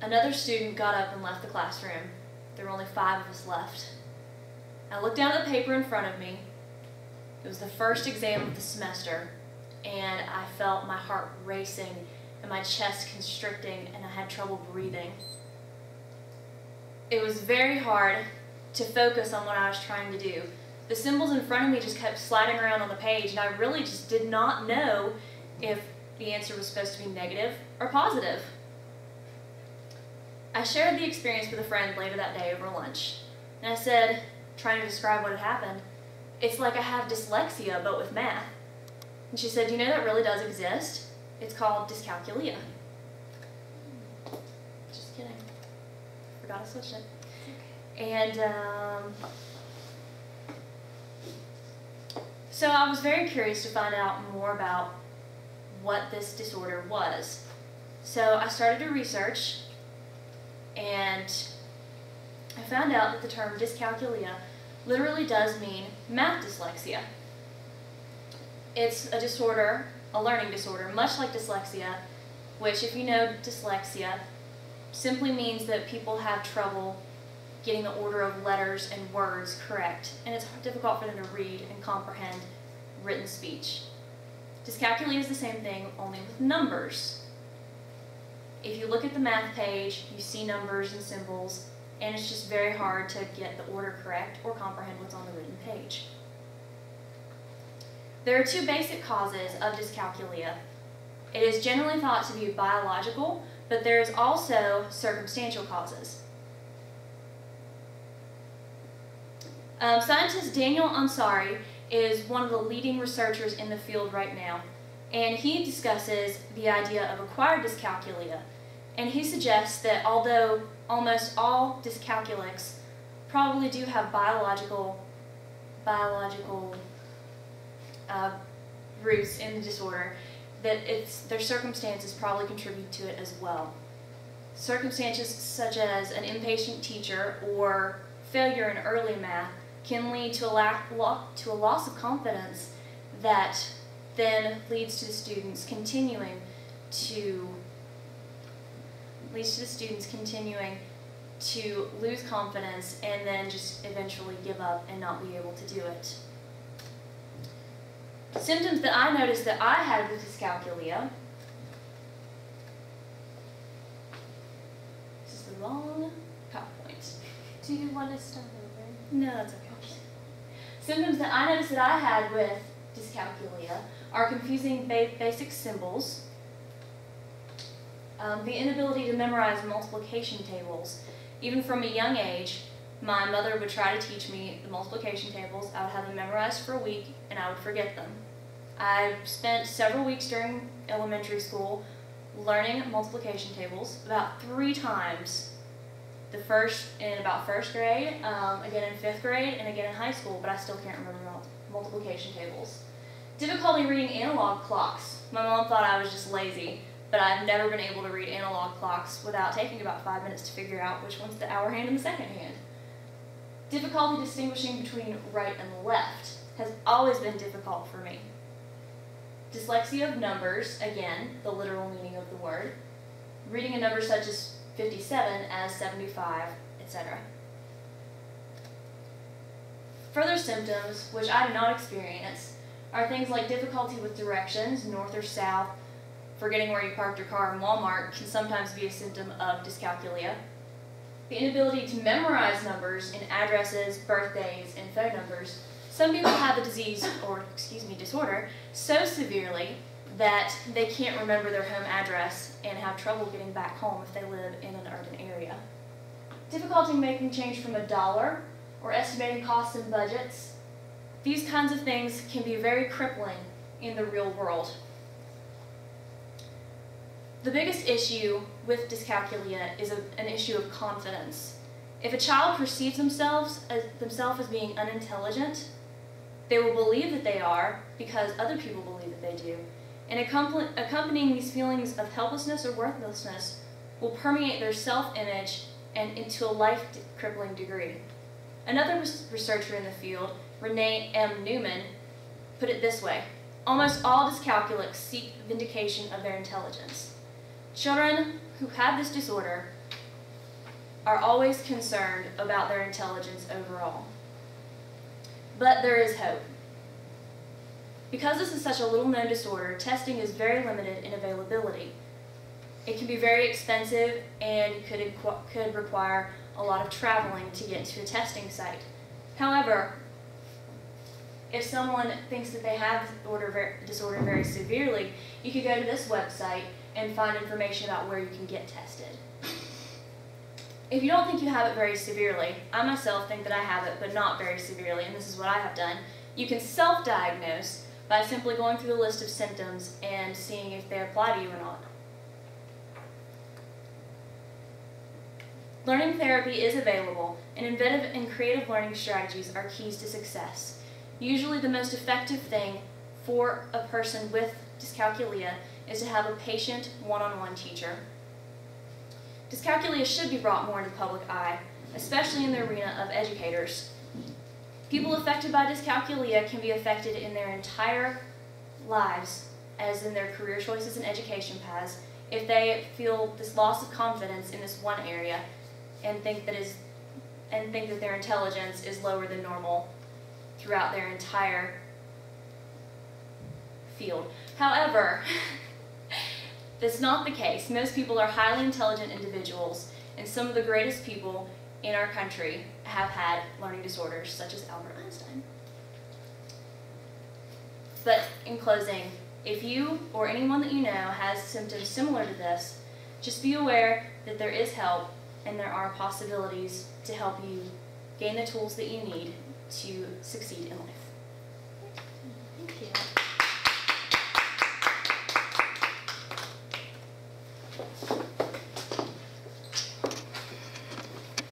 Another student got up and left the classroom. There were only 5 of us left. I looked down at the paper in front of me. It was the first exam of the semester, and I felt my heart racing and my chest constricting, and I had trouble breathing. It was very hard to focus on what I was trying to do. The symbols in front of me just kept sliding around on the page, and I really just did not know if the answer was supposed to be negative or positive. I shared the experience with a friend later that day over lunch, and I said, trying to describe what had happened, "It's like I have dyslexia, but with math." And she said, "Do you know that really does exist? It's called dyscalculia." Just kidding. Forgot to switch it. And so I was very curious to find out more about what this disorder was. So I started to research, and I found out that the term dyscalculia literally does mean math dyslexia. It's a disorder, a learning disorder, much like dyslexia, which, if you know dyslexia, simply means that people have trouble getting the order of letters and words correct, and it's difficult for them to read and comprehend written speech. Dyscalculia is the same thing, only with numbers. If you look at the math page, you see numbers and symbols, and it's just very hard to get the order correct or comprehend what's on the written page. There are 2 basic causes of dyscalculia. It is generally thought to be biological, but there is also circumstantial causes. Scientist Daniel Ansari is one of the leading researchers in the field right now, and he discusses the idea of acquired dyscalculia, and he suggests that although almost all dyscalculics probably do have biological roots in the disorder, that their circumstances probably contribute to it as well. Circumstances such as an impatient teacher or failure in early math can lead to a loss of confidence that then leads to the students continuing to lose confidence and then just eventually give up and not be able to do it. Symptoms that I noticed that I had with dyscalculia. This is the wrong PowerPoint. Do you want to start over? No, that's okay. Symptoms that I noticed that I had with dyscalculia are confusing basic symbols, the inability to memorize multiplication tables. Even from a young age, my mother would try to teach me the multiplication tables. I would have them memorized for a week, and I would forget them. I spent several weeks during elementary school learning multiplication tables, about 3 times. In about first grade, again in 5th grade, and again in high school, but I still can't remember multiplication tables. Difficulty reading analog clocks. My mom thought I was just lazy, but I've never been able to read analog clocks without taking about 5 minutes to figure out which one's the hour hand and the second hand. Difficulty distinguishing between right and left has always been difficult for me. Dyslexia of numbers, again, the literal meaning of the word. Reading a number such as 57 as 75, etc. Further symptoms, which I do not experience, are things like difficulty with directions, north or south, forgetting where you parked your car in Walmart can sometimes be a symptom of dyscalculia. The inability to memorize numbers in addresses, birthdays, and phone numbers. Some people have the disorder so severely that they can't remember their home address and have trouble getting back home if they live in an urban area. Difficulty making change from $1 or estimating costs and budgets. These kinds of things can be very crippling in the real world. The biggest issue with dyscalculia is an issue of confidence. If a child perceives themselves as being unintelligent, they will believe that they are because other people believe that they do. And accompanying these feelings of helplessness or worthlessness will permeate their self-image and into a life-crippling degree. Another researcher in the field, Renee M. Newman, put it this way: almost all dyscalculics seek vindication of their intelligence. Children who have this disorder are always concerned about their intelligence overall. But there is hope. Because this is such a little-known disorder, testing is very limited in availability. It can be very expensive and could require a lot of traveling to get to a testing site. However, if someone thinks that they have the disorder very severely, you could go to this website and find information about where you can get tested. If you don't think you have it very severely, I myself think that I have it, but not very severely, and this is what I have done. You can self-diagnose by simply going through the list of symptoms and seeing if they apply to you or not. Learning therapy is available, and inventive and creative learning strategies are keys to success. Usually the most effective thing for a person with dyscalculia is to have a patient one-on-one teacher. Dyscalculia should be brought more into the public eye, especially in the arena of educators. People affected by dyscalculia can be affected in their entire lives, as in their career choices and education paths, if they feel this loss of confidence in this one area and think that their intelligence is lower than normal throughout their entire field. However, that's not the case. Most people are highly intelligent individuals, and some of the greatest people in our country have had learning disorders, such as Albert Einstein. But in closing, if you or anyone that you know has symptoms similar to this, just be aware that there is help and there are possibilities to help you gain the tools that you need to succeed in life. Thank you.